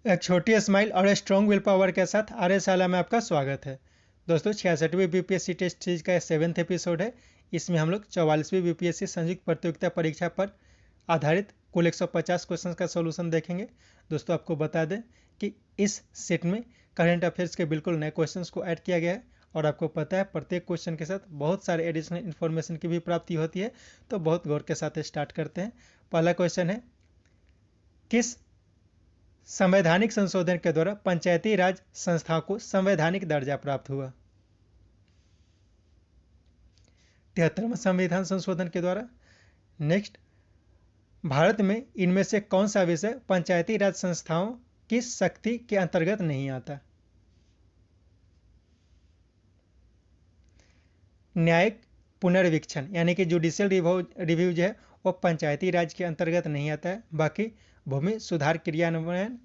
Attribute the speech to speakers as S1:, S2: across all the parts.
S1: एक छोटी स्माइल और स्ट्रॉन्ग विल पावर के साथ आर्यशाला में आपका स्वागत है। दोस्तों 66वीं बीपीएससी टेस्ट सीरीज का 7th एपिसोड है। इसमें हम लोग 44वीं बीपीएससी संयुक्त प्रतियोगिता परीक्षा पर आधारित कुल 150 क्वेश्चंस का सॉल्यूशन देखेंगे। दोस्तों आपको बता दें कि इस सेट में करंट अफेयर्स के बिल्कुल नए क्वेश्चंस को ऐड किया गया है और आपको पता है प्रत्येक क्वेश्चन के साथ बहुत सारे एडिशनल इन्फॉर्मेशन की भी प्राप्ति होती है। तो बहुत गौर के साथ स्टार्ट करते हैं। पहला क्वेश्चन है, किस संवैधानिक संशोधन के द्वारा पंचायती राज संस्थाओं को संवैधानिक दर्जा प्राप्त हुआ? 73वां संविधान संशोधन के द्वारा। नेक्स्ट, भारत में इनमें से कौन सा विषय पंचायती राज संस्थाओं की शक्ति के अंतर्गत नहीं आता? न्यायिक पुनर्वीक्षण यानी कि जुडिशियल रिव्यू जो है वो पंचायती राज के अंतर्गत नहीं आता है। बाकी भूमि सुधार क्रियान्वयन,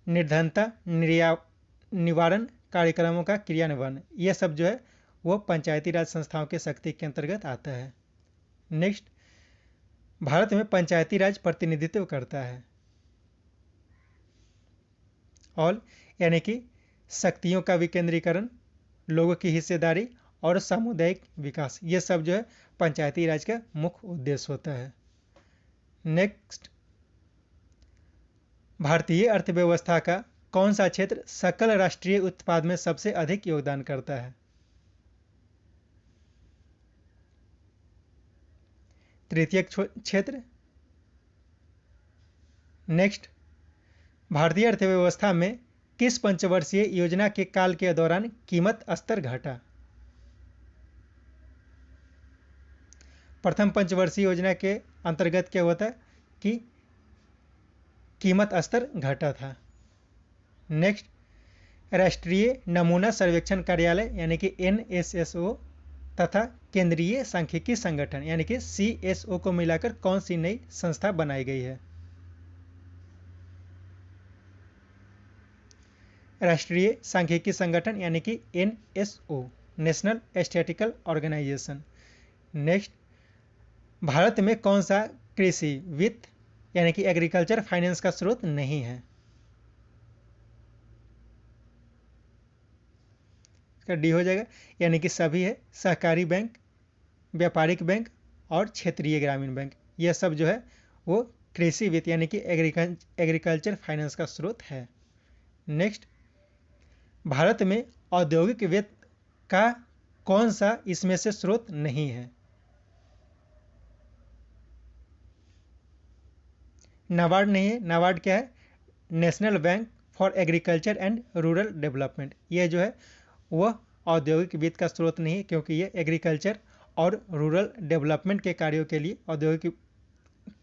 S1: निर्धनता निवारण कार्यक्रमों का क्रियान्वयन, यह सब जो है वो पंचायती राज संस्थाओं के शक्ति के अंतर्गत आता है। नेक्स्ट, भारत में पंचायती राज प्रतिनिधित्व करता है और यानी कि शक्तियों का विकेंद्रीकरण, लोगों की हिस्सेदारी और सामुदायिक विकास, ये सब जो है पंचायती राज का मुख्य उद्देश्य होता है। नेक्स्ट, भारतीय अर्थव्यवस्था का कौन सा क्षेत्र सकल राष्ट्रीय उत्पाद में सबसे अधिक योगदान करता है? तृतीय क्षेत्र। नेक्स्ट, भारतीय अर्थव्यवस्था में किस पंचवर्षीय योजना के काल के दौरान कीमत स्तर घटा? प्रथम पंचवर्षीय योजना के अंतर्गत क्या होता है कि कीमत स्तर घटा था। नेक्स्ट, राष्ट्रीय नमूना सर्वेक्षण कार्यालय यानी कि NSSO तथा केंद्रीय सांख्यिकी संगठन यानी कि CSO को मिलाकर कौन सी नई संस्था बनाई गई है? राष्ट्रीय सांख्यिकी संगठन यानी कि NSO, national statistical organisation. Next, Bharat में कौन सा कृषि वित्त यानी कि एग्रीकल्चर फाइनेंस का स्रोत नहीं है? इसका डी हो जाएगा, यानी कि सभी है। सहकारी बैंक, व्यापारिक बैंक और क्षेत्रीय ग्रामीण बैंक, यह सब जो है वो कृषि वित्त यानी कि एग्रीकल्चर फाइनेंस का स्रोत है। नेक्स्ट, भारत में औद्योगिक वित्त का कौन सा इसमें से स्रोत नहीं है? नाबार्ड नहीं है। नाबार्ड क्या है? National bank for agriculture and rural development. यह जो है वह औद्योगिक वित्त का स्रोत नहीं है क्योंकि यह एग्रीकल्चर और रूरल डेवलपमेंट के कार्यों के लिए औद्योगिक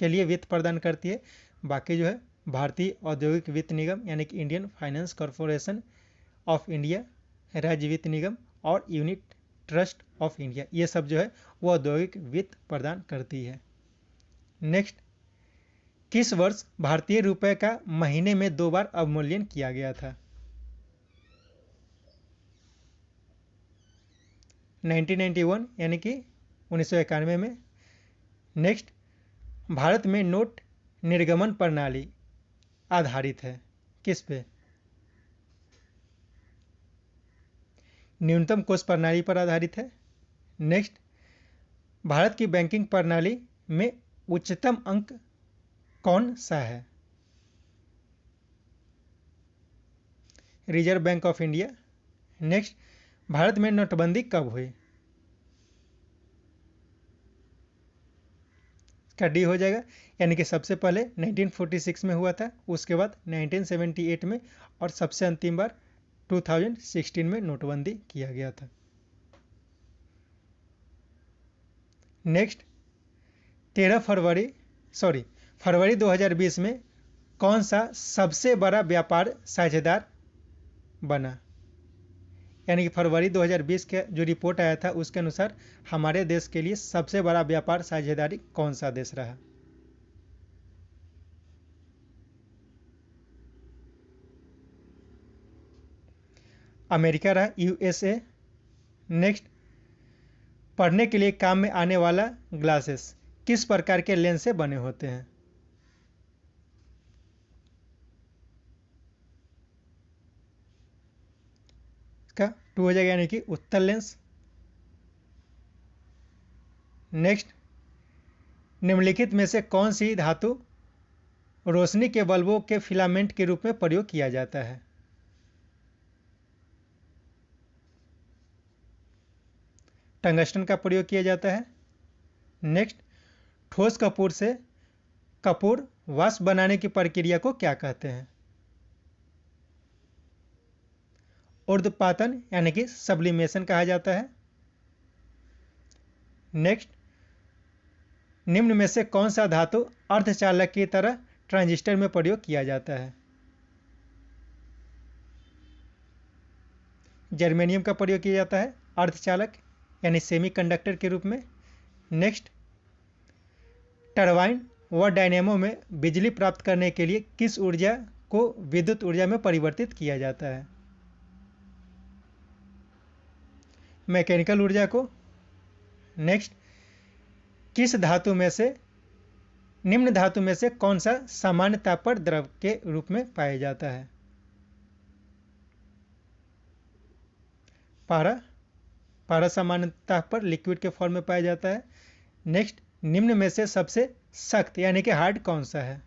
S1: के लिए वित्त प्रदान करती है। बाकी जो है भारतीय औद्योगिक वित्त निगम यानी कि Indian finance corporation of India, राज्य वित्त निगम और यूनिट ट्रस्ट ऑफ इंडिया, ये सब जो है वो औद्योगिक वित्त प्रदान करती है। नेक्स्ट, किस वर्ष भारतीय रुपए का महीने में 2 बार अवमूल्यन किया गया था? 1991 यानी कि 1991 में। नेक्स्ट, भारत में नोट निर्गमन प्रणाली आधारित है किस पे? न्यूनतम कोष प्रणाली पर आधारित है। नेक्स्ट, भारत की बैंकिंग प्रणाली में उच्चतम अंक कौन सा है? Reserve bank of India. Next, Bharat में नोटबंदी कब हुई? इसका डी हो जाएगा, यानी कि सबसे पहले 1946 में हुआ था, उसके बाद 1978 में और सबसे अंतिम बार 2016 में नोटबंदी किया गया था। नेक्स्ट, फरवरी 2020 में कौन सा सबसे बड़ा व्यापार साझेदार बना? यानी कि फरवरी 2020 के जो रिपोर्ट आया था उसके अनुसार हमारे देश के लिए सबसे बड़ा व्यापार साझेदारी कौन सा देश रहा? अमेरिका रहा, USA। नेक्स्ट, पढ़ने के लिए काम में आने वाला ग्लासेस किस प्रकार के लेंस से बने होते हैं? का 2 हो जाएगा, यानी कि उत्तल लेंस। नेक्स्ट, निम्नलिखित में से कौन सी धातु रोशनी के बल्बों के फिलामेंट के रूप में प्रयोग किया जाता है? टंगस्टन का प्रयोग किया जाता है। नेक्स्ट, ठोस कपूर से कपूर वाष्प बनाने की प्रक्रिया को क्या कहते हैं? ऊर्ध्वपातन यानी कि सब्लिमेशन कहा जाता है। नेक्स्ट, निम्न में से कौन सा धातु अर्धचालक की तरह ट्रांजिस्टर में प्रयोग किया जाता है? जर्मेनियम का प्रयोग किया जाता है अर्धचालक यानी सेमीकंडक्टर के रूप में। नेक्स्ट, टरबाइन व डायनेमो में बिजली प्राप्त करने के लिए किस ऊर्जा को विद्युत ऊर्जा में परिवर्तित किया जाता है? मैकेनिकल ऊर्जा को। नेक्स्ट, किस धातु में से निम्न धातु में से कौन सा सामान्य ताप पर द्रव के रूप में पाया जाता है? पारा। पारा सामान्य ताप पर लिक्विड के फॉर्म में पाया जाता है। नेक्स्ट, निम्न में से सबसे सख्त यानी कि हार्ड कौन सा है?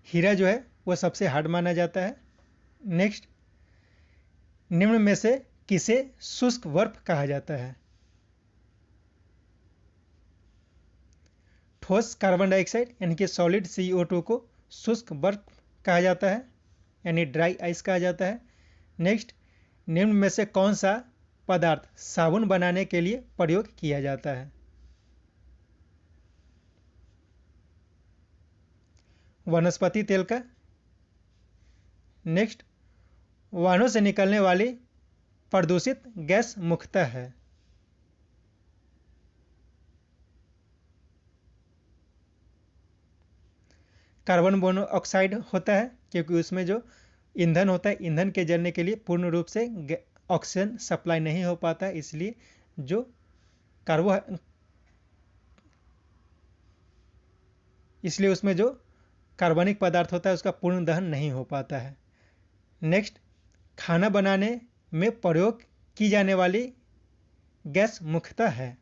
S1: हीरा जो है वह सबसे हार्ड माना जाता है। नेक्स्ट, निम्न में से किसे शुष्क बर्फ कहा जाता है? ठोस कार्बन डाइऑक्साइड यानी कि सॉलिड CO2 को शुष्क बर्फ कहा जाता है यानी ड्राई आइस कहा जाता है। नेक्स्ट, निम्न में से कौन सा पदार्थ साबुन बनाने के लिए प्रयोग किया जाता है? वनस्पति तेल का। नेक्स्ट, वाहनों से निकलने वाली प्रदूषित गैस मुख्यतः है? कार्बन मोनोऑक्साइड होता है, क्योंकि उसमें जो ईंधन होता है, ईंधन के जलने के लिए पूर्ण रूप से ऑक्सीजन सप्लाई नहीं हो पाता, इसलिए जो कार्बो इसलिए उसमें जो कार्बनिक पदार्थ होता है उसका पूर्ण दहन नहीं हो पाता है। नेक्स्ट, खाना बनाने में प्रयोग की जाने वाली गैस मुख्यतः है?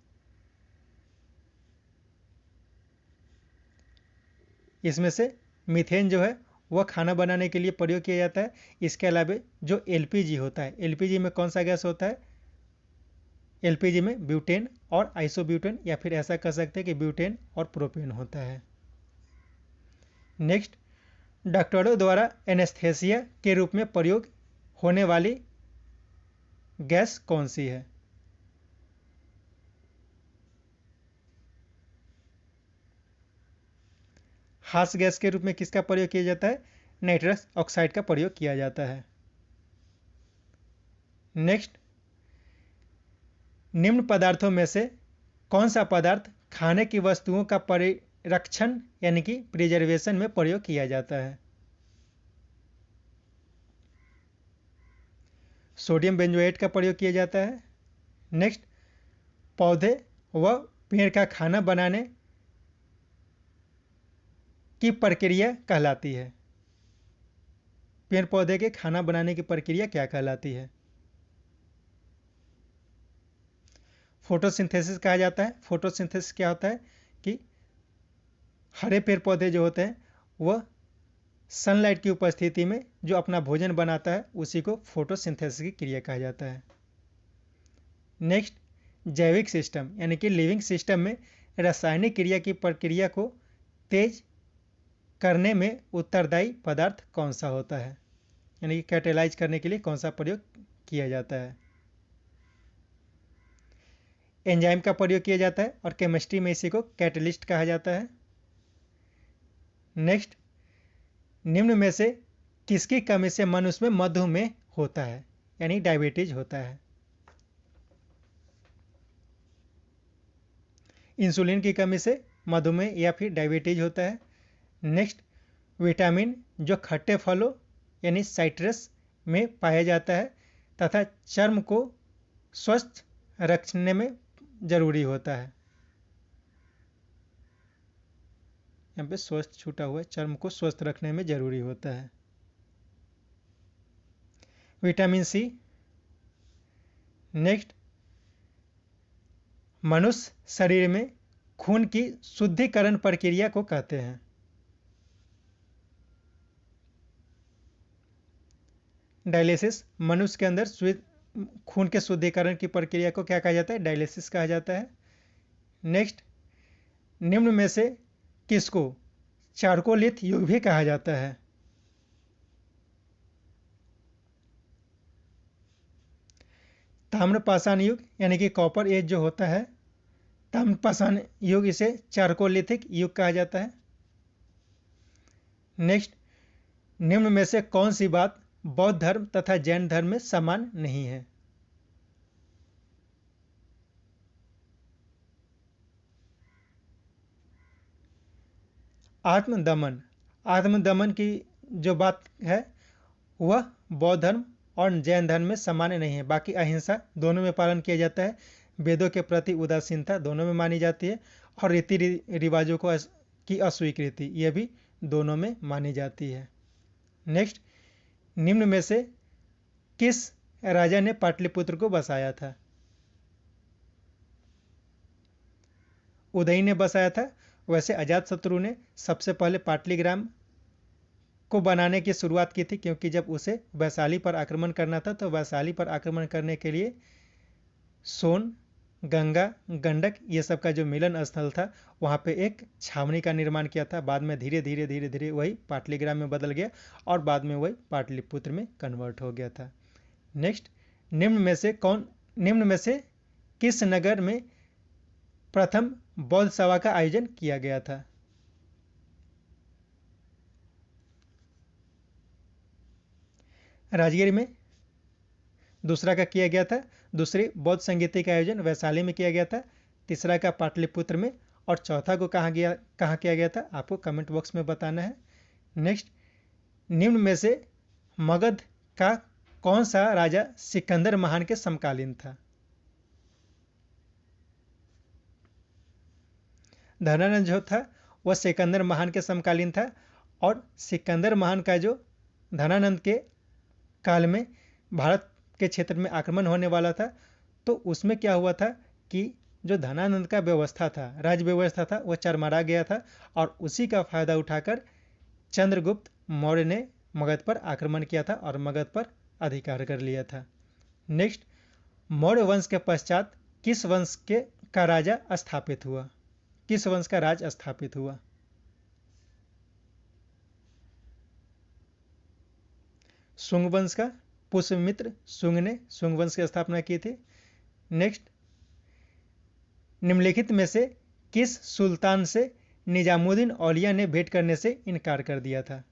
S1: इसमें से मीथेन जो है वह खाना बनाने के लिए प्रयोग किया जाता है। इसके अलावा जो LPG होता है, LPG में कौन सा गैस होता है? LPG में ब्यूटेन और आइसोब्यूटेन, या फिर ऐसा कह सकते हैं कि ब्यूटेन और प्रोपेन होता है। नेक्स्ट, डॉक्टरों द्वारा एनेस्थेसिया के रूप में प्रयोग होने वाली गैस कौन सी है? हास गैस के रूप में किसका प्रयोग किया जाता है? नाइट्रस ऑक्साइड का प्रयोग किया जाता है। नेक्स्ट, निम्न पदार्थों में से कौन सा पदार्थ खाने की वस्तुओं का परिरक्षण यानी कि प्रिजर्वेशन में प्रयोग किया जाता है? सोडियम बेंजोएट का प्रयोग किया जाता है। नेक्स्ट, पौधे व पेड़ का खाना बनाने की प्रक्रिया कहलाती है? पेड़ पौधे के खाना बनाने की प्रक्रिया क्या कहलाती है? फोटोसिंथेसिस कहा जाता है। फोटोसिंथेसिस क्या होता है कि हरे पेड़ पौधे जो होते हैं वह सनलाइट की उपस्थिति में जो अपना भोजन बनाता है उसी को फोटोसिंथेसिस की क्रिया कहा जाता है। नेक्स्ट, जैविक सिस्टम यानी कि लिविंग सिस्टम में रासायनिक क्रिया की प्रक्रिया को तेज करने में उत्तरदायी पदार्थ कौन सा होता है, यानी कि कैटेलाइज करने के लिए कौन सा प्रयोग किया जाता है? एंजाइम का प्रयोग किया जाता है और केमिस्ट्री में इसी को कैटलिस्ट कहा जाता है। नेक्स्ट, निम्न में से किसकी कमी से मनुष्य में मधुमेह होता है यानी डायबिटीज होता है? इंसुलिन की कमी से मधुमेह या फिर डायबिटीज होता है। नेक्स्ट, विटामिन जो खट्टे फलों यानी साइट्रस में पाया जाता है तथा चर्म को स्वस्थ रखने में जरूरी होता है। यहाँ पे स्वस्थ छूटा हुआ है, चर्म को स्वस्थ रखने में जरूरी होता है। Vitamin C. नेक्स्ट, मनुष्य शरीर में खून की शुद्धिकरण प्रक्रिया को कहते हैं। डायलिसिस, मनुष्य के अंदर खून के शुद्धिकरण की प्रक्रिया को क्या कहा जाता है? डायलिसिस कहा जाता है। नेक्स्ट, निम्न में से किसको चारकोलिथ युग भी कहा जाता है? ताम्रपाषाण युग यानी कि कॉपर एज जो होता है, ताम्रपाषाण युग, इसे चारकोलिथिक युग कहा जाता है। नेक्स्ट, निम्न में से कौन सी बात बौद्ध धर्म तथा जैन धर्म में समान नहीं है? आत्मदमन। आत्मदमन की जो बात है वह बौद्ध धर्म और जैन धर्म में सामान्य नहीं है। बाकी अहिंसा दोनों में पालन किया जाता है। वेदों के प्रति उदासीनता दोनों में मानी जाती है। और रीति रिवाजों को की अस्वीकृति यह भी दोनों में मानी जाती है। नेक्स्ट, निम्न में से किस राजा ने पाटलिपुत्र को बसाया था? उदयी ने बसाया था। वैसे अजातशत्रु ने सबसे पहले पाटलिग्राम को बनाने की शुरुआत की थी, क्योंकि जब उसे वैशाली पर आक्रमण करना था तो वैशाली पर आक्रमण करने के लिए सोन, गंगा, गंडक ये सब का जो मिलन स्थल था वहाँ पे एक छावनी का निर्माण किया था। बाद में धीरे धीरे धीरे धीरे वही पाटलिग्राम में बदल गया और बाद में वही पाटलिपुत्र में कन्वर्ट हो गया था। नेक्स्ट, निम्न में से किस नगर में प्रथम बौद्ध सभा का आयोजन किया गया था? राजगीर में। दूसरा का किया गया था, दूसरी बौद्ध संगीति का आयोजन वैशाली में किया गया था। तीसरा का पाटलिपुत्र में। और चौथा को कहाँ किया गया था आपको कमेंट बॉक्स में बताना है। नेक्स्ट, निम्न में से मगध का कौन सा राजा सिकंदर महान के समकालीन था? धनानंद जो था वह सिकंदर महान के समकालीन था। और सिकंदर महान का जो धनानंद के काल में भारत के क्षेत्र में आक्रमण होने वाला था, तो उसमें क्या हुआ था कि जो धनानंद का व्यवस्था था, राज व्यवस्था था, वह चरमरा गया था। और उसी का फायदा उठाकर चंद्रगुप्त मौर्य ने मगध पर आक्रमण किया था और मगध पर अधिकार कर लिया था। नेक्स्ट, मौर्य वंश के पश्चात किस वंश का राजा स्थापित हुआ? किस वंश का राज स्थापित हुआ? शुंग वंश का। पुष्यमित्र शुंग ने शुंग वंश की स्थापना की थी। नेक्स्ट, निम्नलिखित में से किस सुल्तान से निजामुद्दीन औलिया ने भेंट करने से इनकार कर दिया था?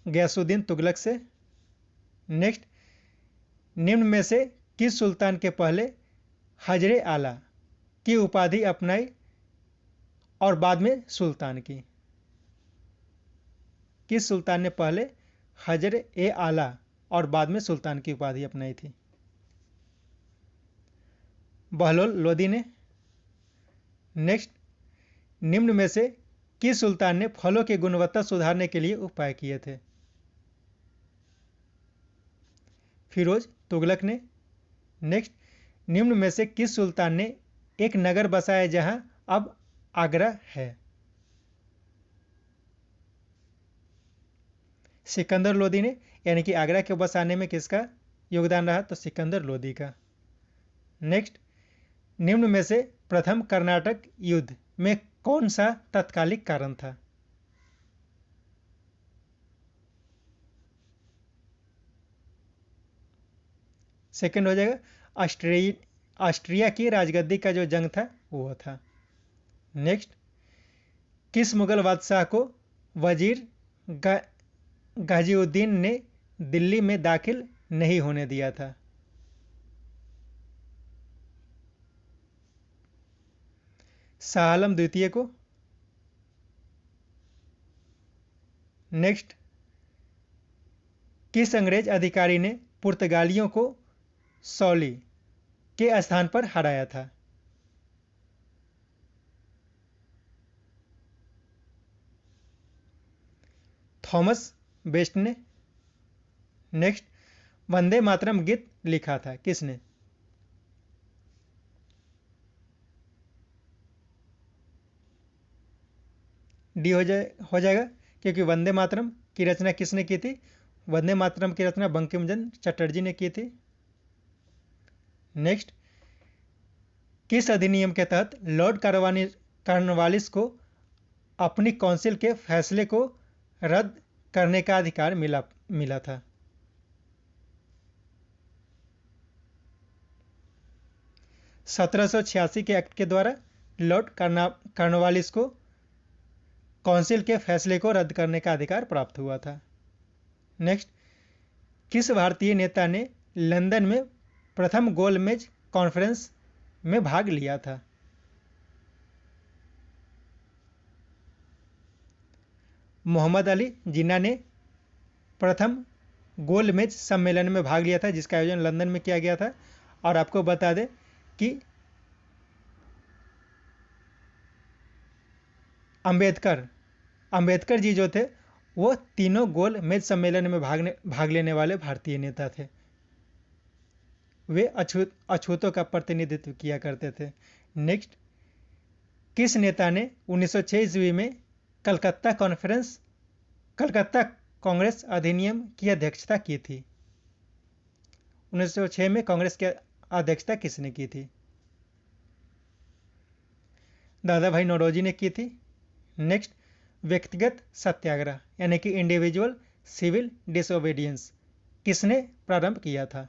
S1: गयासुद्दीन तुगलक से। नेक्स्ट, निम्न में से किस सुल्तान के पहले हजरे आला की उपाधि अपनाई और बाद में सुल्तान की? किस सुल्तान ने पहले हजरे ए आला और बाद में सुल्तान की उपाधि अपनाई थी? बहलोल लोदी ने। नेक्स्ट, निम्न में से किस सुल्तान ने फलों की गुणवत्ता सुधारने के लिए उपाय किए थे? फिरोज तुगलक ने। नेक्स्ट, निम्न में से किस सुल्तान ने एक नगर बसाया जहां अब आगरा है? सिकंदर लोदी ने। यानी कि आगरा के बसाने में किसका योगदान रहा? तो सिकंदर लोदी का। नेक्स्ट, निम्न में से प्रथम कर्नाटक युद्ध में कौन सा तात्कालिक कारण था? सेकंड हो जाएगा ऑस्ट्रिया की राजगद्दी का जो जंग था वो था। नेक्स्ट, किस मुगल बादशाह को वजीर गाजिउद्दीन ने दिल्ली में दाखिल नहीं होने दिया था? शाह आलम द्वितीय को। नेक्स्ट, किस अंग्रेज अधिकारी ने पुर्तगालियों को सौली के स्थान पर हराया था? थॉमस बेस्ट ने। नेक्स्ट, वंदे मातरम गीत लिखा था किसने? डी हो जाएगा, क्योंकि वंदे मातरम की रचना किसने की थी? वंदे मातरम की रचना बंकिम चंद्र चटर्जी ने की थी। नेक्स्ट, किस अधिनियम के तहत लॉर्ड कॉर्नवालिस को अपनी काउंसिल के फैसले को रद्द करने का अधिकार मिला था? 1786 के एक्ट के द्वारा लॉर्ड कॉर्नवालिस को काउंसिल के फैसले को रद्द करने का अधिकार प्राप्त हुआ था। नेक्स्ट, किस भारतीय नेता ने लंदन में प्रथम गोलमेज कॉन्फ्रेंस में भाग लिया था? मोहम्मद अली जिन्ना ने प्रथम गोलमेज सम्मेलन में भाग लिया था, जिसका आयोजन लंदन में किया गया था। और आपको बता दें कि अंबेडकर जी जो थे वो तीनों गोल मेज सम्मेलन में भाग लेने वाले भारतीय नेता थे। वे अछूतों का प्रतिनिधित्व किया करते थे। नेक्स्ट, किस नेता ने 1906 ईस्वी में कलकत्ता कांग्रेस अधिनियम की अध्यक्षता की थी? 1906 में कांग्रेस की अध्यक्षता किसने की थी? दादा भाई नौरोजी ने की थी। नेक्स्ट, व्यक्तिगत सत्याग्रह यानी कि इंडिविजुअल सिविल डिसोबीडियंस किसने प्रारंभ किया था?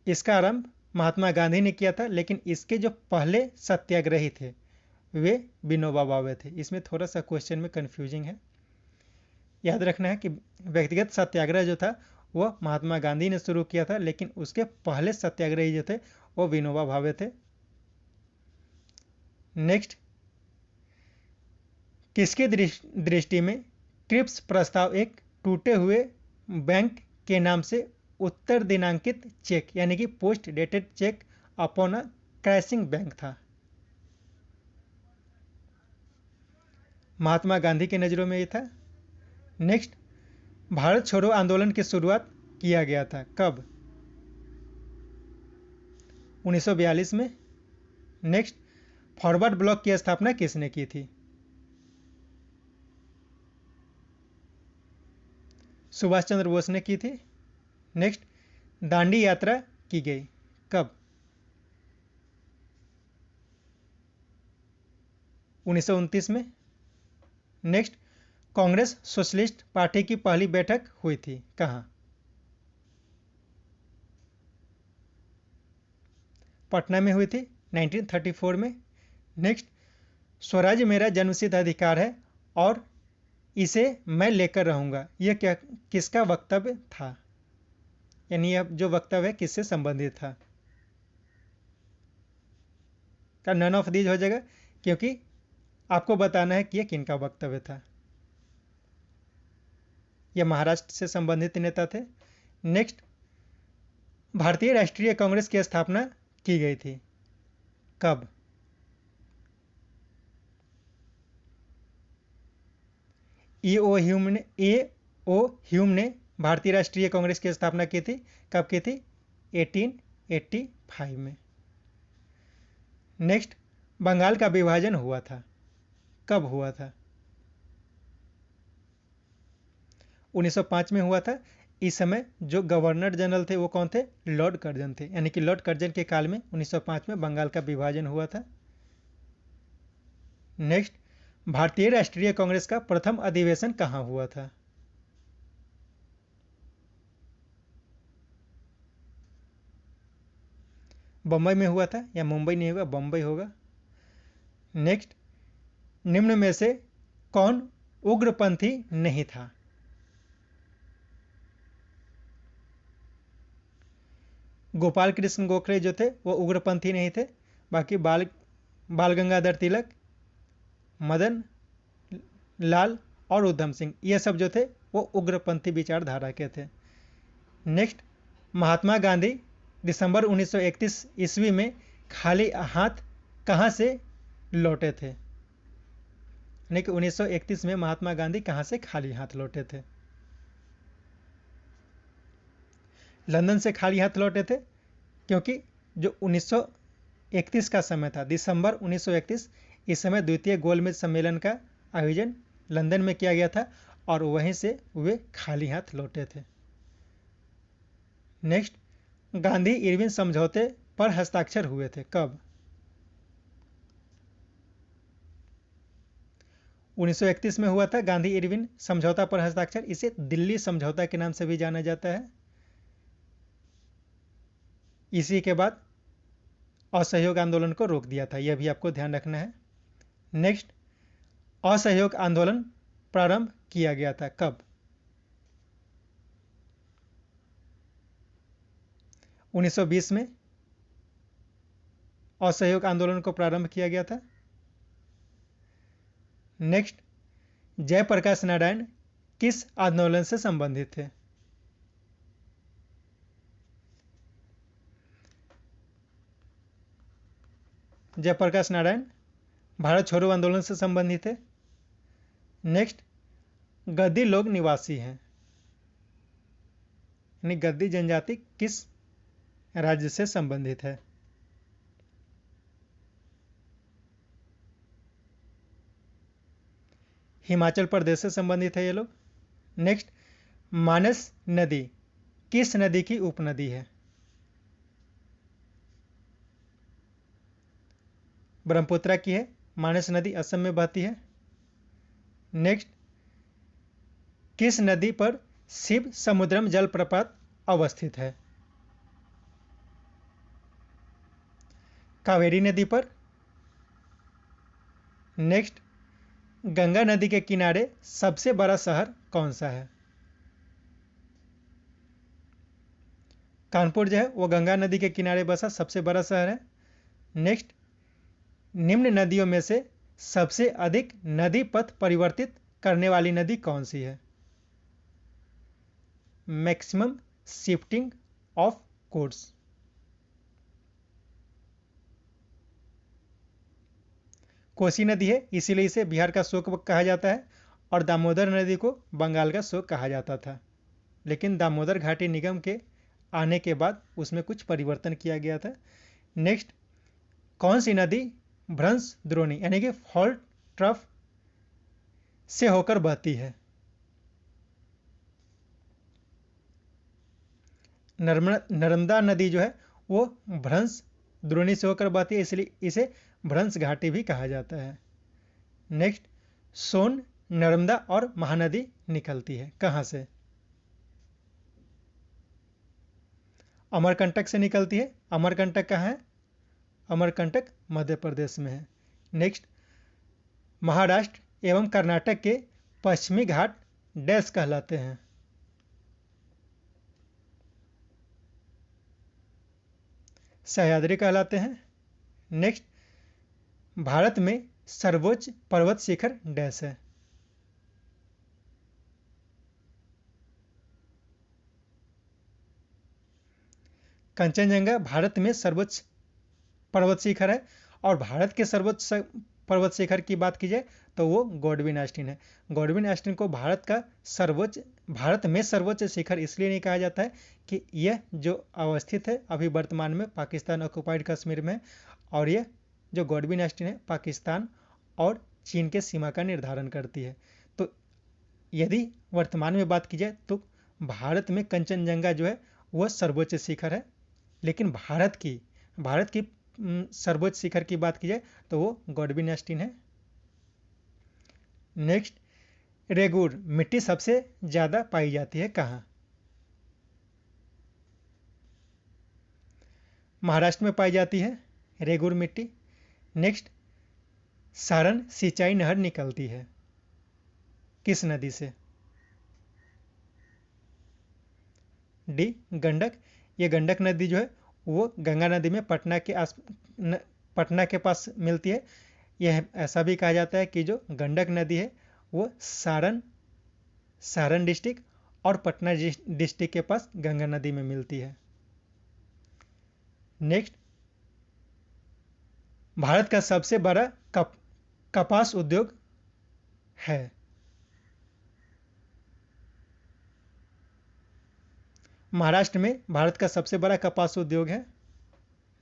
S1: इसका आरंभ महात्मा गांधी ने किया था, लेकिन इसके जो पहले सत्याग्रही थे वे विनोबा भावे थे। इसमें थोड़ा सा क्वेश्चन में कंफ्यूजिंग है। याद रखना है कि व्यक्तिगत सत्याग्रह जो था वो महात्मा गांधी ने शुरू किया था, लेकिन उसके पहले सत्याग्रही जो थे वो विनोबा भावे थे। नेक्स्ट, किसकी दृष्टि में क्रिप्स प्रस्ताव एक टूटे हुए बैंक के नाम से उत्तर दिनांकित चेक यानी कि post dated cheque upon a crashing bank था? महात्मा गांधी की नज़रों में ये था। नेक्स्ट, भारत छोड़ो आंदोलन की शुरुआत किया गया था कब? 1942 में। नेक्स्ट, फॉरवर्ड ब्लॉक की स्थापना किसने की थी? सुभाष चंद्र बोस ने की थी। नेक्स्ट, दांडी यात्रा की गई कब? 1929 में। नेक्स्ट, कांग्रेस सोशलिस्ट पार्टी की पहली बैठक हुई थी कहाँ? पटना में हुई थी 1934 में। नेक्स्ट, स्वराज मेरा जन्मसिद्ध अधिकार है और इसे मैं लेकर रहूंगा, यह क्या किसका वक्तव्य था? यानी अब जो वक्तव्य है किससे संबंधित था? का नन ऑफ दीज हो जाएगा, क्योंकि आपको बताना है कि यह किनका वक्तव्य था। यह महाराष्ट्र से संबंधित नेता थे। नेक्स्ट, भारतीय राष्ट्रीय कांग्रेस की स्थापना की गई थी कब? ए.ओ. ह्यूम ने भारतीय राष्ट्रीय कांग्रेस की स्थापना की थी। कब की थी? 1885 में। नेक्स्ट, बंगाल का विभाजन हुआ था कब हुआ था? 1905 में हुआ था। इस समय जो गवर्नर जनरल थे वो कौन थे? लॉर्ड कर्जन थे। यानी कि लॉर्ड कर्जन के काल में 1905 में बंगाल का विभाजन हुआ था। नेक्स्ट, भारतीय राष्ट्रीय कांग्रेस का प्रथम अधिवेशन कहाँ हुआ था? बम्बई में हुआ था, या मुंबई नहीं होगा, बम्बई होगा। नेक्स्ट, निम्न में से कौन उग्रपंथी नहीं था? गोपाल कृष्ण गोखले जो थे वो उग्रपंथी नहीं थे। बाकी बाल गंगाधर तिलक, मदन लाल और उधम सिंह, ये सब जो थे वो उग्रपंथी विचारधारा के थे। नेक्स्ट, महात्मा गांधी दिसंबर 1931 ईस्वी में खाली हाथ कहाँ से लौटे थे, यानी कि 1931 में महात्मा गांधी कहाँ से खाली हाथ लौटे थे? लंदन से खाली हाथ लौटे थे, क्योंकि जो 1931 का समय था, दिसंबर 1931, इस समय द्वितीय गोलमेज सम्मेलन का आयोजन लंदन में किया गया था और वहीं से वे खाली हाथ लौटे थे। नेक्स्ट, गांधी इरविन समझौते पर हस्ताक्षर हुए थे, कब? 1931 में हुआ था गांधी इरविन समझौता पर हस्ताक्षर। इसे दिल्ली समझौता के नाम से भी जाना जाता है। इसी के बाद असहयोग आंदोलन को रोक दिया था, यह भी आपको ध्यान रखना है। नेक्स्ट, असहयोग आंदोलन प्रारंभ किया गया था, कब? 1920 में असहयोग आंदोलन को प्रारंभ किया गया था। नेक्स्ट, जयप्रकाश नारायण किस आंदोलन से संबंधित थे? जयप्रकाश नारायण भारत छोड़ो आंदोलन से संबंधित है। नेक्स्ट, गद्दी लोग निवासी हैं, यानी गद्दी जनजाति किस राज्य से संबंधित है? हिमाचल प्रदेश से संबंधित है ये लोग। नेक्स्ट, मानस नदी किस नदी की उपनदी है? ब्रह्मपुत्र की है। मानस नदी असम में बहती है। नेक्स्ट, किस नदी पर शिव समुद्रम जलप्रपात अवस्थित है? कावेरी नदी पर। नेक्स्ट, गंगा नदी के किनारे सबसे बड़ा शहर कौन सा है? कानपुर जो है वो गंगा नदी के किनारे बसा सबसे बड़ा शहर है। नेक्स्ट, निम्न नदियों में से सबसे अधिक नदी पथ परिवर्तित करने वाली नदी कौन सी है? Maximum shifting of course. Kosi नदी है, इसीलिए इसे बिहार का शोक कहा जाता है, और दामोदर नदी को बंगाल का शोक कहा जाता था। लेकिन दामोदर घाटी निगम के आने के बाद उसमें कुछ परिवर्तन किया गया था। नेक्स्ट, कौन सी नदी भ्रंश द्रोणी यानी कि फॉल्ट ट्रफ से होकर बहती है? नर्मदा नदी जो है वो भ्रंश द्रोणी से होकर बहती है, इसलिए इसे भ्रंश घाटी भी कहा जाता है। नेक्स्ट, सोन, नर्मदा और महानदी निकलती है कहाँ से? अमरकंटक से निकलती है। अमरकंटक कहाँ है? अमरकंटक मध्य प्रदेश में है। नेक्स्ट, महाराष्ट्र एवं कर्नाटक के पश्चिमी घाट डैश कहलाते हैं? सह्याद्री कहलाते हैं। नेक्स्ट, भारत में सर्वोच्च पर्वत शिखर डैश है? कंचनजंगा भारत में सर्वोच्च पर्वत शिखर है, और भारत के सर्वोच्च पर्वत शिखर की बात की जाए तो वो गॉडविन ऑस्टिन है। गॉडविन ऑस्टिन को भारत में सर्वोच्च शिखर इसलिए नहीं कहा जाता है कि यह जो अवस्थित है अभी वर्तमान में पाकिस्तान ऑक्युपाइड कश्मीर में, और यह जो गॉडविन ऑस्टिन है पाकिस्तान और चीन के सीमा का निर्धारण करती है। तो यदि वर्तमान में बात की जाए तो भारत में कंचनजंगा जो है वह सर्वोच्च शिखर है, लेकिन भारत की सर्वोच्च शिखर की बात की जाए तो वो गॉडविन ऑस्टिन है। नेक्स्ट, रेगुर मिट्टी सबसे ज्यादा पाई जाती है कहाँ? महाराष्ट्र में पाई जाती है रेगुर मिट्टी। नेक्स्ट, सारण सिंचाई नहर निकलती है किस नदी से? डी, गंडक। ये गंडक नदी जो है वो गंगा नदी में पटना के पास मिलती है। यह ऐसा भी कहा जाता है कि जो गंडक नदी है वो सारण डिस्ट्रिक्ट और पटना डिस्ट्रिक्ट के पास गंगा नदी में मिलती है। नेक्स्ट, भारत का सबसे बड़ा कपास उद्योग है? महाराष्ट्र में भारत का सबसे बड़ा कपास उद्योग है।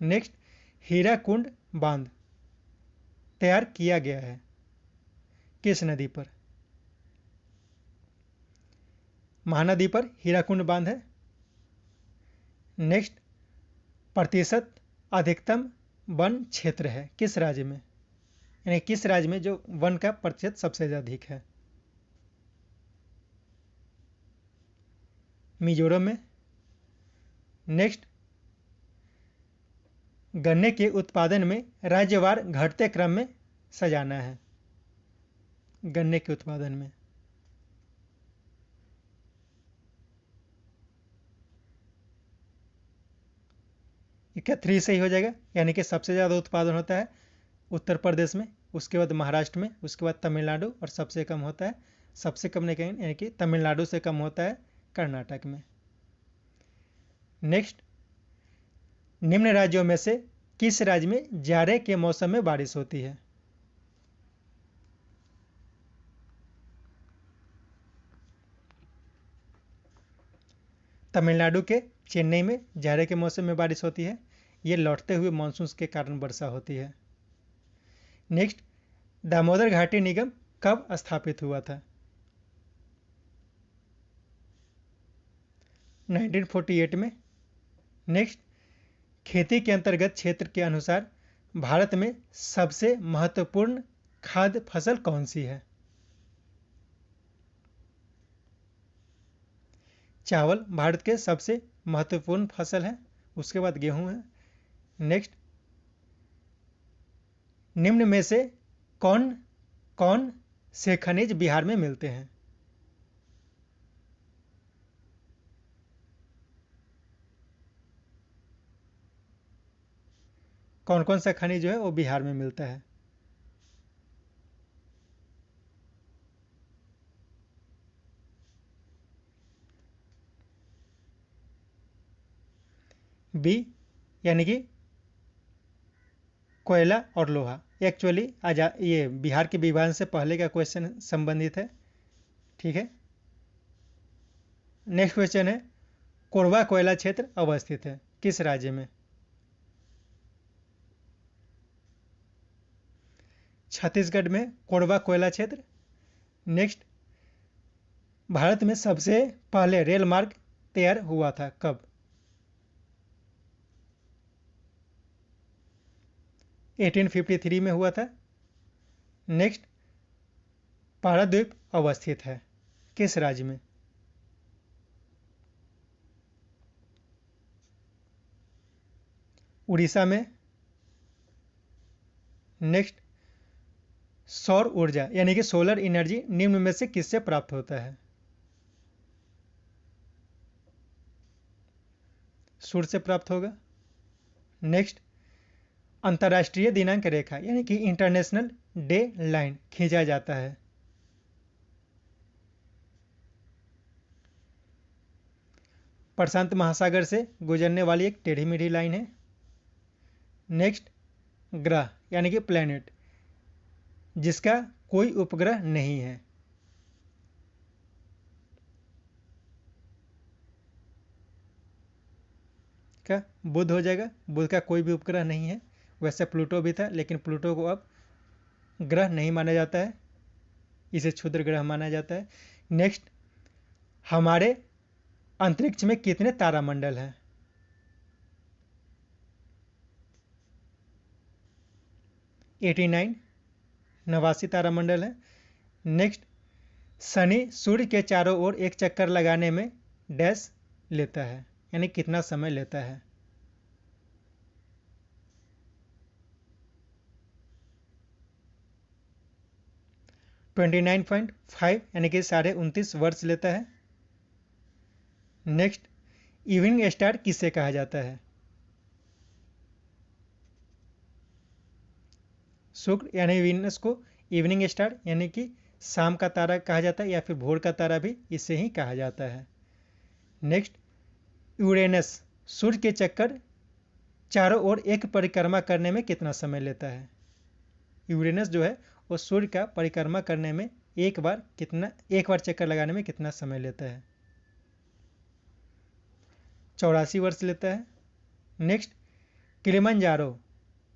S1: नेक्स्ट, हीराकुंड बांध तैयार किया गया है किस नदी पर? महानदी पर हीराकुंड बांध है। नेक्स्ट, प्रतिशत अधिकतम वन क्षेत्र है किस राज्य में? यानी किस राज्य में जो वन का प्रतिशत सबसे अधिक है? मिजोरम में। नेक्स्ट, गन्ने के उत्पादन में राज्यवार घटते क्रम में सजाना है। गन्ने के उत्पादन में क्या 3 सही हो जाएगा? यानी कि सबसे ज़्यादा उत्पादन होता है उत्तर प्रदेश में, उसके बाद महाराष्ट्र में, उसके बाद तमिलनाडु, और सबसे कम होता है, सबसे कम नहीं कहेंगे, यानी कि तमिलनाडु से कम होता है कर्नाटक में। नेक्स्ट, निम्न राज्यों में से किस राज्य में जाड़े के मौसम में बारिश होती है? तमिलनाडु के चेन्नई में जाड़े के मौसम में बारिश होती है। ये लौटते हुए मानसून के कारण वर्षा होती है। नेक्स्ट, दामोदर घाटी निगम कब स्थापित हुआ था? 1948 में। नेक्स्ट, खेती के अंतर्गत क्षेत्र के अनुसार भारत में सबसे महत्वपूर्ण खाद्य फसल कौन सी है? चावल भारत के सबसे महत्वपूर्ण फसल है, उसके बाद गेहूं है। नेक्स्ट, निम्न में से कौन कौन से खनिज बिहार में मिलते हैं? कौन कौन सा खनिज जो है वो बिहार में मिलता है? बी, यानी कि कोयला और लोहा। एक्चुअली ये बिहार के विभाजन से पहले का क्वेश्चन संबंधित है। ठीक है। नेक्स्ट क्वेश्चन है, कोरबा कोयला क्षेत्र अवस्थित है किस राज्य में? छत्तीसगढ़ में कोरबा कोयला क्षेत्र। नेक्स्ट, भारत में सबसे पहले रेल मार्ग तैयार हुआ था कब? 1853 में हुआ था। नेक्स्ट, पारादीप अवस्थित है किस राज्य में? उड़ीसा में। नेक्स्ट, सौर ऊर्जा यानी कि सोलर एनर्जी निम्न में से किससे प्राप्त होता है? सूर्य से प्राप्त होगा। नेक्स्ट, अंतर्राष्ट्रीय दिनांक रेखा यानी कि इंटरनेशनल डे लाइन खींचा जाता है। प्रशांत महासागर से गुजरने वाली एक टेढ़ी मेढ़ी लाइन है। नेक्स्ट, ग्रह यानी कि प्लैनेट जिसका कोई उपग्रह नहीं है। क्या बुध हो जाएगा? बुध का कोई भी उपग्रह नहीं है। वैसे प्लूटो भी था, लेकिन प्लूटो को अब ग्रह नहीं माना जाता है, इसे क्षुद्र ग्रह माना जाता है। नेक्स्ट, हमारे अंतरिक्ष में कितने तारामंडल हैं? 89, 89 तारामंडल है। नेक्स्ट, शनि सूर्य के चारों ओर एक चक्कर लगाने में डैश लेता है, यानी कितना समय लेता है? 29.5 यानी कि 29.5 वर्ष लेता है। नेक्स्ट, इवनिंग स्टार किसे कहा जाता है? शुक्र यानी वीनस को इवनिंग स्टार यानी कि शाम का तारा कहा जाता है, या फिर भोर का तारा भी इसे ही कहा जाता है। नेक्स्ट, यूरेनस सूर्य के चक्कर चारों ओर एक परिक्रमा करने में कितना समय लेता है? यूरेनस जो है वो सूर्य का परिक्रमा करने में एक बार चक्कर लगाने में कितना समय लेता है? 84 वर्ष लेता है। नेक्स्ट, किलिमंजारो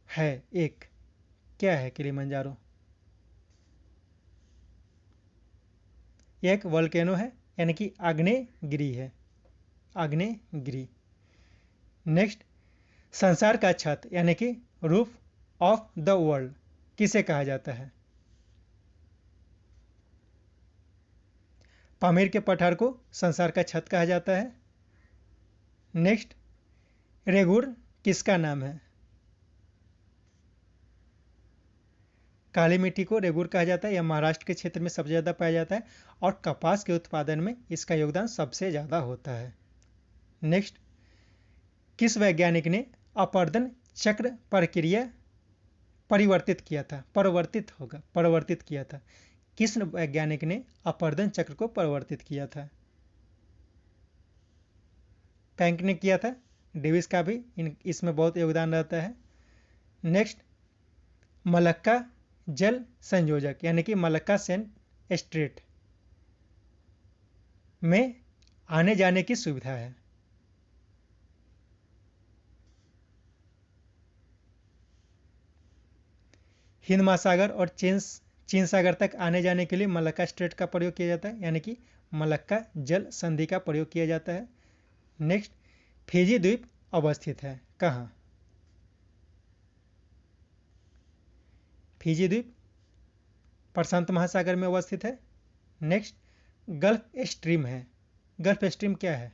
S1: है एक, क्या है किलिमंजारो? एक वोल्केनो है, यानी कि आग्नेयगिरी है, आग्नेयगिरी। नेक्स्ट, संसार का छत यानी कि रूफ ऑफ द वर्ल्ड किसे कहा जाता है? पामीर के पठार को संसार का छत कहा जाता है। नेक्स्ट, रेगुर किसका नाम है? काली मिट्टी को रेगुर कहा जाता है। यह महाराष्ट्र के क्षेत्र में सबसे ज़्यादा पाया जाता है और कपास के उत्पादन में इसका योगदान सबसे ज़्यादा होता है। नेक्स्ट, किस वैज्ञानिक ने अपवर्तन चक्र प्रक्रिया परिवर्तित किया था? किस वैज्ञानिक ने अपवर्तन चक्र को परिवर्तित किया था? प्लैंक ने किया था। डेविस का भी इसमें बहुत योगदान रहता है। नेक्स्ट, मलक्का जल संयोजक यानी कि मलक्का सेंट स्ट्रेट में आने जाने की सुविधा है। हिंद महासागर और चीन सागर तक आने जाने के लिए मलक्का स्ट्रेट का प्रयोग किया जाता है, यानी कि मलक्का जल संधि का प्रयोग किया जाता है। नेक्स्ट, फिजी द्वीप अवस्थित है कहाँ? फिजी द्वीप प्रशांत महासागर में अवस्थित है। नेक्स्ट, गल्फ स्ट्रीम है। गल्फ स्ट्रीम क्या है?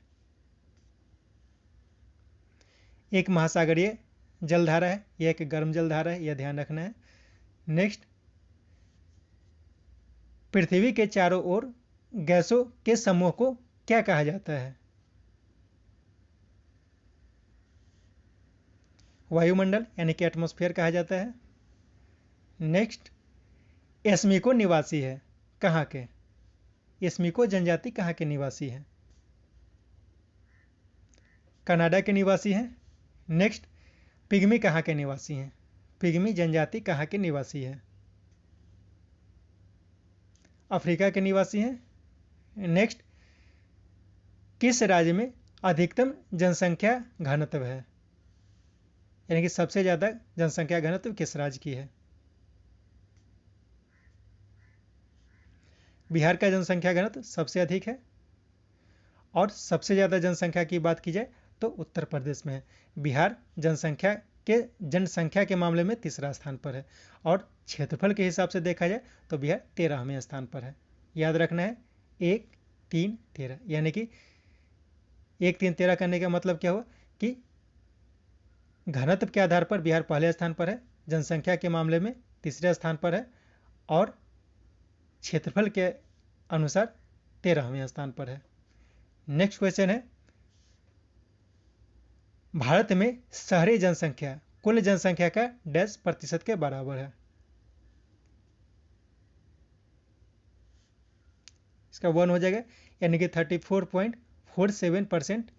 S1: एक महासागरीय जलधारा है, यह एक गर्म जलधारा है, यह ध्यान रखना है। नेक्स्ट, पृथ्वी के चारों ओर गैसों के समूह को क्या कहा जाता है? वायुमंडल यानी कि एटमॉस्फेयर कहा जाता है। नेक्स्ट, एस्मिको निवासी है कहाँ के? एस्मिको जनजाति कहाँ के निवासी है? कनाडा के निवासी हैं। नेक्स्ट, पिग्मी कहाँ के निवासी हैं? पिग्मी जनजाति कहाँ के निवासी है? अफ्रीका के निवासी हैं। नेक्स्ट, किस राज्य में अधिकतम जनसंख्या घनत्व है, यानी कि सबसे ज्यादा जनसंख्या घनत्व किस राज्य की है? बिहार का जनसंख्या घनत्व सबसे अधिक है। और सबसे ज्यादा जनसंख्या की बात की जाए तो उत्तर प्रदेश में है। बिहार जनसंख्या के मामले में तीसरा स्थान पर है और क्षेत्रफल के हिसाब से देखा जाए तो बिहार 13वें स्थान पर है। याद रखना है 1, 3, 13, यानी कि 1, 3, 13 करने का मतलब क्या हुआ कि घनत्व के आधार पर बिहार पहले स्थान पर है, जनसंख्या के मामले में तीसरे स्थान पर है और क्षेत्रफल के अनुसार 13वें स्थान पर है। नेक्स्ट क्वेश्चन है, भारत में शहरी जनसंख्या कुल जनसंख्या का डैश प्रतिशत के बराबर है? इसका 1 हो जाएगा, यानी कि 34.47%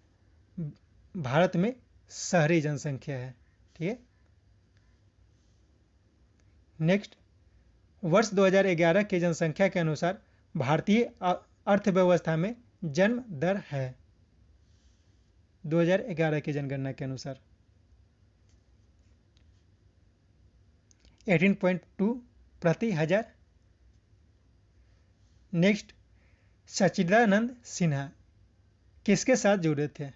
S1: भारत में शहरी जनसंख्या है। ठीक है। नेक्स्ट, वर्ष 2011 की जनसंख्या के अनुसार भारतीय अर्थव्यवस्था में जन्म दर है 2011 की जनगणना के अनुसार 18.2 प्रति हजार। नेक्स्ट, सच्चिदानंद सिन्हा किसके साथ जुड़े थे?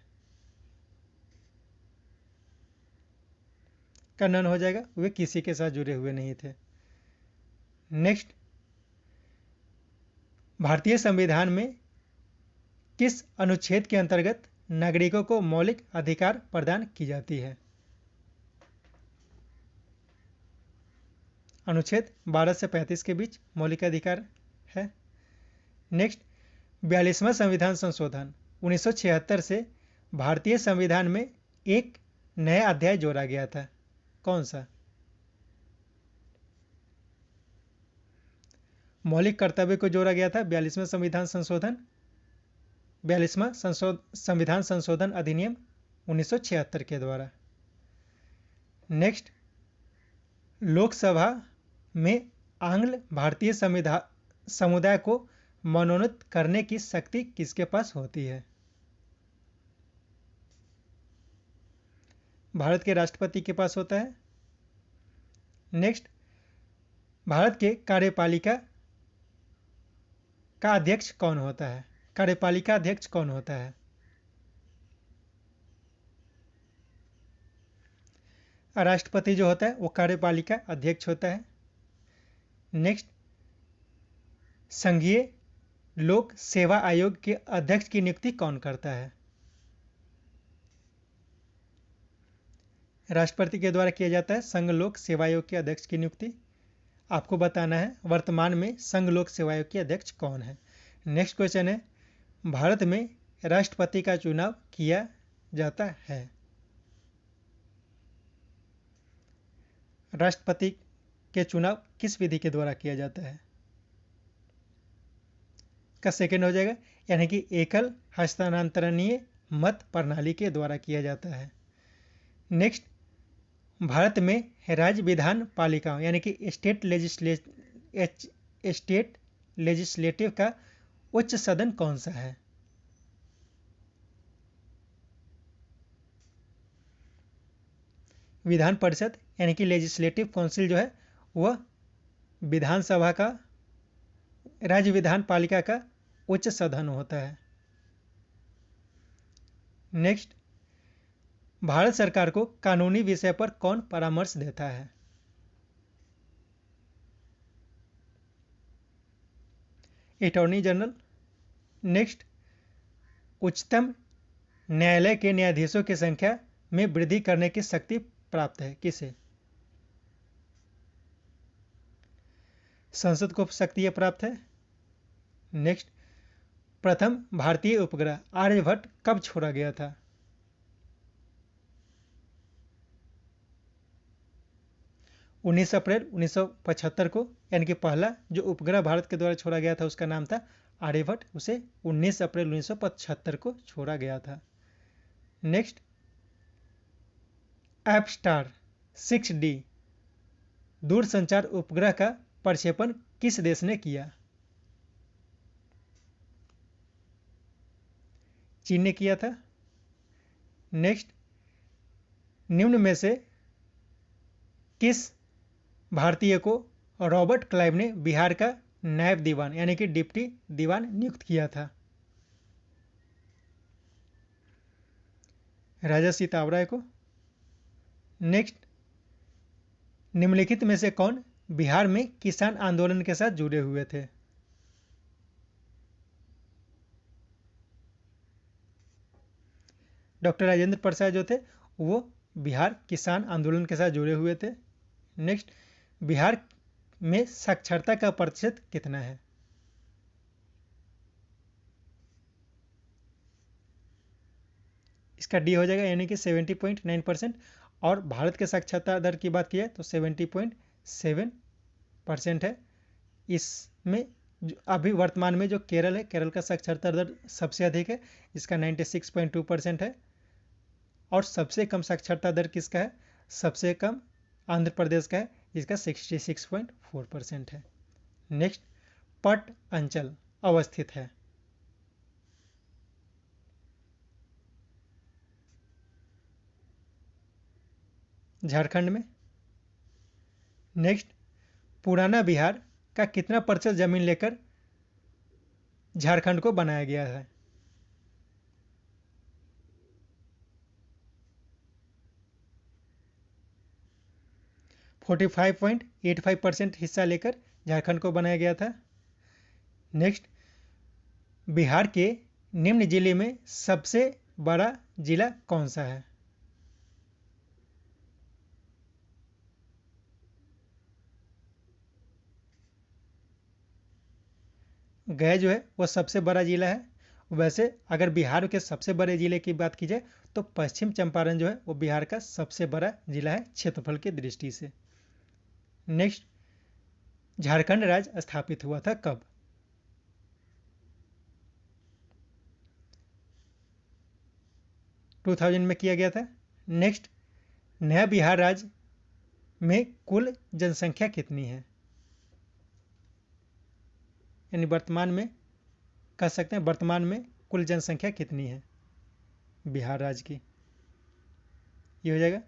S1: कन्नन हो जाएगा, वे किसी के साथ जुड़े हुए नहीं थे। नेक्स्ट, भारतीय संविधान में किस अनुच्छेद के अंतर्गत नागरिकों को मौलिक अधिकार प्रदान की जाती है? अनुच्छेद 12 से 35 के बीच मौलिक अधिकार है। नेक्स्ट, 42वां संविधान संशोधन 1976 से भारतीय संविधान में एक नया अध्याय जोड़ा गया था, कौन सा? मौलिक कर्तव्य को जोड़ा गया था 42वां संविधान संशोधन 42वां संविधान संशोधन अधिनियम 1976 के द्वारा। नेक्स्ट, लोकसभा में आंग्ल भारतीय समुदाय को मनोनीत करने की शक्ति किसके पास होती है? भारत के राष्ट्रपति के पास होता है। नेक्स्ट, भारत के कार्यपालिका का अध्यक्ष कौन होता है? कार्यपालिका अध्यक्ष कौन होता है? राष्ट्रपति जो होता है वो कार्यपालिका अध्यक्ष होता है। नेक्स्ट, संघीय लोक सेवा आयोग के अध्यक्ष की नियुक्ति कौन करता है? राष्ट्रपति के द्वारा किया जाता है संघ लोक सेवा आयोग के अध्यक्ष की नियुक्ति। आपको बताना है वर्तमान में संघ लोक सेवा आयोग के अध्यक्ष कौन है। नेक्स्ट क्वेश्चन है, भारत में राष्ट्रपति का चुनाव किया जाता है। राष्ट्रपति के चुनाव किस विधि के द्वारा किया जाता है? का सेकेंड हो जाएगा, यानी कि एकल हस्तांतरणीय मत प्रणाली के द्वारा किया जाता है। नेक्स्ट, भारत में राज्य विधान पालिकाओं यानी कि स्टेट लेजिस्लेटिव का उच्च सदन कौन सा है? विधान परिषद यानी कि लेजिस्लेटिव काउंसिल जो है वह विधानसभा का, राज्य विधान पालिका का उच्च सदन होता है। नेक्स्ट, भारत सरकार को कानूनी विषय पर कौन परामर्श देता है? Attorney general. नेक्स्ट, उच्चतम न्यायालय के न्यायाधीशों की संख्या में वृद्धि करने की शक्ति प्राप्त है किसे? संसद को शक्ति प्राप्त है। नेक्स्ट, प्रथम भारतीय उपग्रह आर्यभट्ट कब छोड़ा गया था? अप्रैल 1975 को, यानी कि पहला जो उपग्रह भारत के द्वारा छोड़ा गया था उसका नाम था आर्यभट्ट, उसे 19 अप्रैल 1975 को छोड़ा गया था। नेक्स्ट, एपस्टार 6D दूरसंचार उपग्रह का प्रक्षेपण किस देश ने किया? चीन ने किया था। नेक्स्ट, निम्न में से किस भारतीय को रॉबर्ट क्लाइव ने बिहार का नायब दीवान यानी कि डिप्टी दीवान नियुक्त किया था? राजा सीताव राय को। नेक्स्ट, निम्नलिखित में से कौन बिहार में किसान आंदोलन के साथ जुड़े हुए थे? डॉक्टर राजेंद्र प्रसाद जो थे वो बिहार किसान आंदोलन के साथ जुड़े हुए थे। नेक्स्ट, बिहार में साक्षरता का प्रतिशत कितना है? इसका डी हो जाएगा, यानी कि 70.9%। और भारत के साक्षरता दर की बात की जाए तो 70.7% है। इसमें अभी वर्तमान में जो केरल है, केरल का साक्षरता दर सबसे अधिक है, इसका 96.2% है। और सबसे कम साक्षरता दर किसका है? सबसे कम आंध्र प्रदेश का है, जिसका 66.4% है। नेक्स्ट, पट अंचल अवस्थित है? झारखंड में। नेक्स्ट, पुराना बिहार का कितना प्रतिशत जमीन लेकर झारखंड को बनाया गया है? 45.85% हिस्सा लेकर झारखंड को बनाया गया था। नेक्स्ट, बिहार के निम्न जिले में सबसे बड़ा जिला कौन सा है? गया जो है वो सबसे बड़ा जिला है। वैसे अगर बिहार के सबसे बड़े जिले की बात की जाए तो पश्चिम चंपारण जो है वो बिहार का सबसे बड़ा जिला है क्षेत्रफल की दृष्टि से। नेक्स्ट, झारखंड राज्य स्थापित हुआ था कब? टू 2000 में किया गया था। नेक्स्ट, नया बिहार राज्य में कुल जनसंख्या कितनी है? यानी वर्तमान में कह सकते हैं वर्तमान में कुल जनसंख्या कितनी है बिहार राज्य की? ये हो जाएगा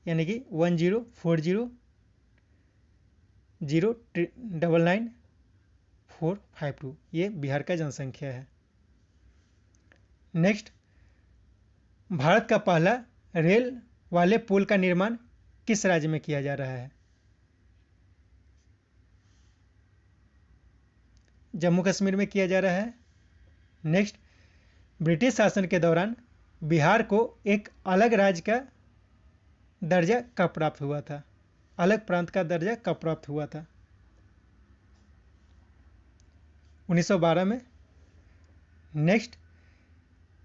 S1: यानी कि 1040099452 ये बिहार का जनसंख्या है। नेक्स्ट, भारत का पहला रेल वाले पुल का निर्माण किस राज्य में किया जा रहा है? जम्मू कश्मीर में किया जा रहा है। नेक्स्ट, ब्रिटिश शासन के दौरान बिहार को एक अलग राज्य का दर्जा कब प्राप्त हुआ था? अलग प्रांत का दर्जा कब प्राप्त हुआ था? 1912 में। नेक्स्ट,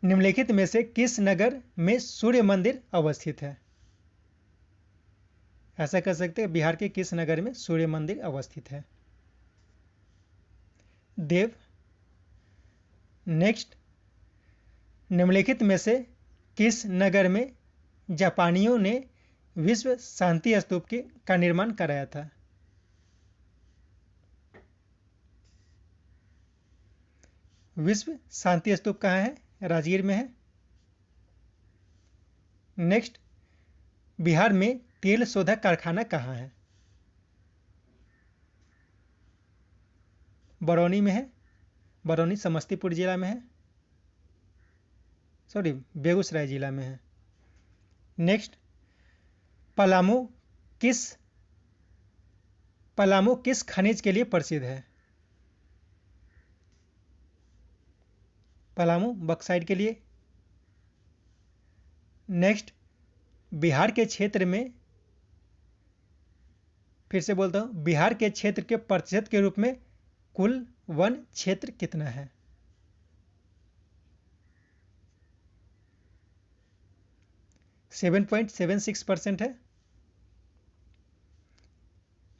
S1: निम्नलिखित में से किस नगर में सूर्य मंदिर अवस्थित है? ऐसा कह सकते हैं बिहार के किस नगर में सूर्य मंदिर अवस्थित है? देव। नेक्स्ट, निम्नलिखित में से किस नगर में जापानियों ने विश्व शांति स्तूप का निर्माण कराया था? विश्व शांति स्तूप कहाँ है? राजगीर में है। नेक्स्ट, बिहार में तेल शोधक कारखाना कहाँ है? बरौनी में है। बरौनी समस्तीपुर जिला में है, सॉरी बेगूसराय जिला में है। नेक्स्ट, पलामू किस खनिज के लिए प्रसिद्ध है? पलामू बक्साइट के लिए। नेक्स्ट, बिहार के क्षेत्र में, फिर से बोलता हूं, बिहार के क्षेत्र के प्रतिशत के रूप में कुल वन क्षेत्र कितना है? 7.76% है।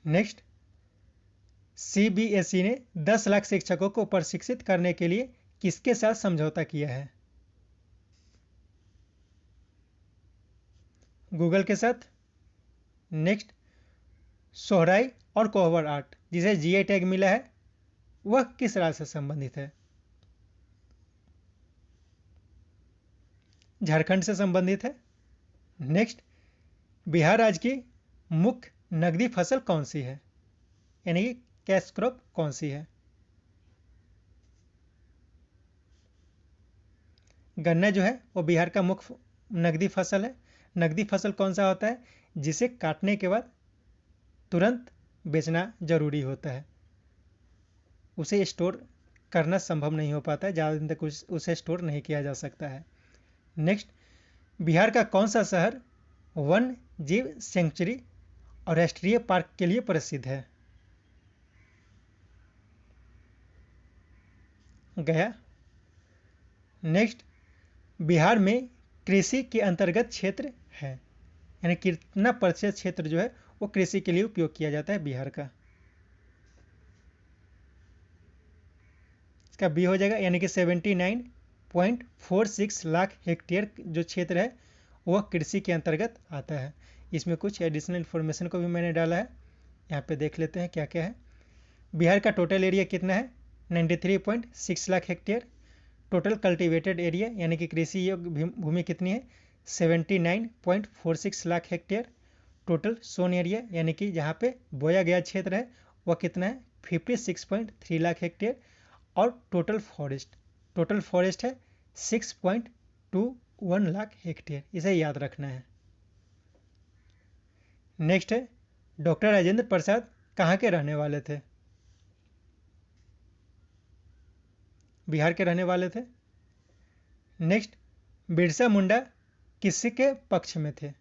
S1: नेक्स्ट, सीबीएसई ने 10 लाख शिक्षकों को प्रशिक्षित करने के लिए किसके साथ समझौता किया है? गूगल के साथ। नेक्स्ट, सोहराई और कोहबर आर्ट जिसे जीआई टैग मिला है वह किस राज्य से संबंधित है? झारखंड से संबंधित है। नेक्स्ट, बिहार राज्य की मुख्य नकदी फसल कौन सी है? यानी कि कैश क्रॉप कौन सी है? गन्ना जो है वो बिहार का मुख्य नकदी फसल है। नकदी फसल कौन सा होता है? जिसे काटने के बाद तुरंत बेचना जरूरी होता है, उसे स्टोर करना संभव नहीं हो पाता है, ज़्यादा दिन तक उसे स्टोर नहीं किया जा सकता है। नेक्स्ट, बिहार का कौन सा शहर वन जीव सेंचुरी और राष्ट्रीय पार्क के लिए प्रसिद्ध है? गया। नेक्स्ट, बिहार में कृषि के अंतर्गत क्षेत्र है, यानी कितना प्रतिशत क्षेत्र जो है वो कृषि के लिए उपयोग किया जाता है बिहार का? इसका बी हो जाएगा, यानी कि 79.46 लाख हेक्टेयर जो क्षेत्र है वह कृषि के अंतर्गत आता है। इसमें कुछ एडिशनल इन्फॉर्मेशन को भी मैंने डाला है, यहाँ पे देख लेते हैं क्या क्या है। बिहार का टोटल एरिया कितना है? 93.6 lakh hectare. Total cultivated area यानी कि कृषि योग्य भूमि कितनी है? 79.46 lakh hectare. Total sown area यानी कि जहाँ पे बोया गया क्षेत्र है वह कितना है? 56.3 लाख हेक्टेयर। और टोटल फॉरेस्ट है 6.21 लाख हेक्टेयर। इसे याद रखना है। नेक्स्ट है, डॉक्टर राजेंद्र प्रसाद कहाँ के रहने वाले थे? बिहार के रहने वाले थे। नेक्स्ट, बिरसा मुंडा किसके पक्ष में थे?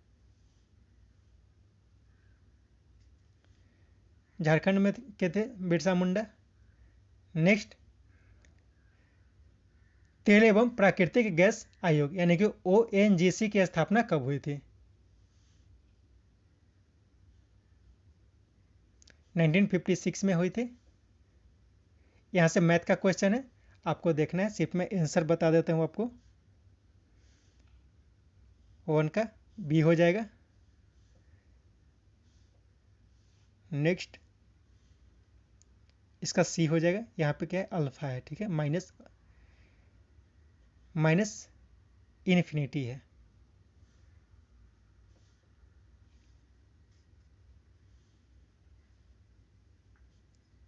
S1: झारखंड में के थे बिरसा मुंडा। नेक्स्ट, तेल एवं प्राकृतिक गैस आयोग यानी कि ओएनजीसी की स्थापना कब हुई थी? 1956 में हुई थी। यहाँ से मैथ का क्वेश्चन है, आपको देखना है, सिर्फ मैं आंसर बता देता हूँ आपको। 1 का बी हो जाएगा। नेक्स्ट इसका सी हो जाएगा, यहाँ पे क्या है अल्फा है, ठीक है, माइनस माइनस इन्फिनिटी है।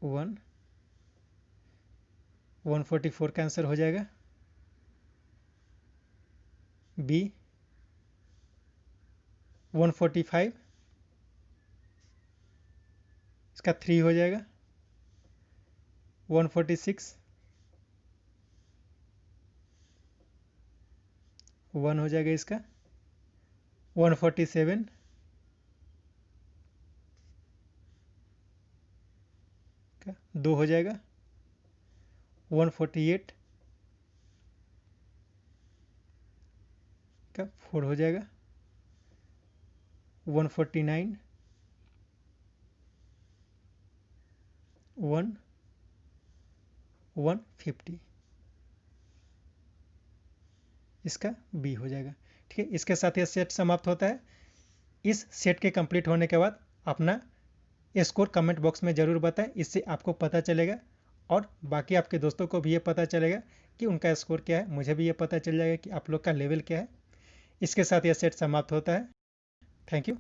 S1: वन 144 का आंसर हो जाएगा। बी 145, इसका 3 हो जाएगा। 146 1 हो जाएगा इसका। 147 का 2 हो जाएगा। 148 का 4 हो जाएगा। 149 150 इसका बी हो जाएगा, ठीक है। इसके साथ ये सेट समाप्त होता है। इस सेट के कंप्लीट होने के बाद अपना स्कोर कमेंट बॉक्स में ज़रूर बताएं, इससे आपको पता चलेगा और बाकी आपके दोस्तों को भी ये पता चलेगा कि उनका स्कोर क्या है, मुझे भी ये पता चल जाएगा कि आप लोग का लेवल क्या है। इसके साथ यह सेट समाप्त होता है। Thank you.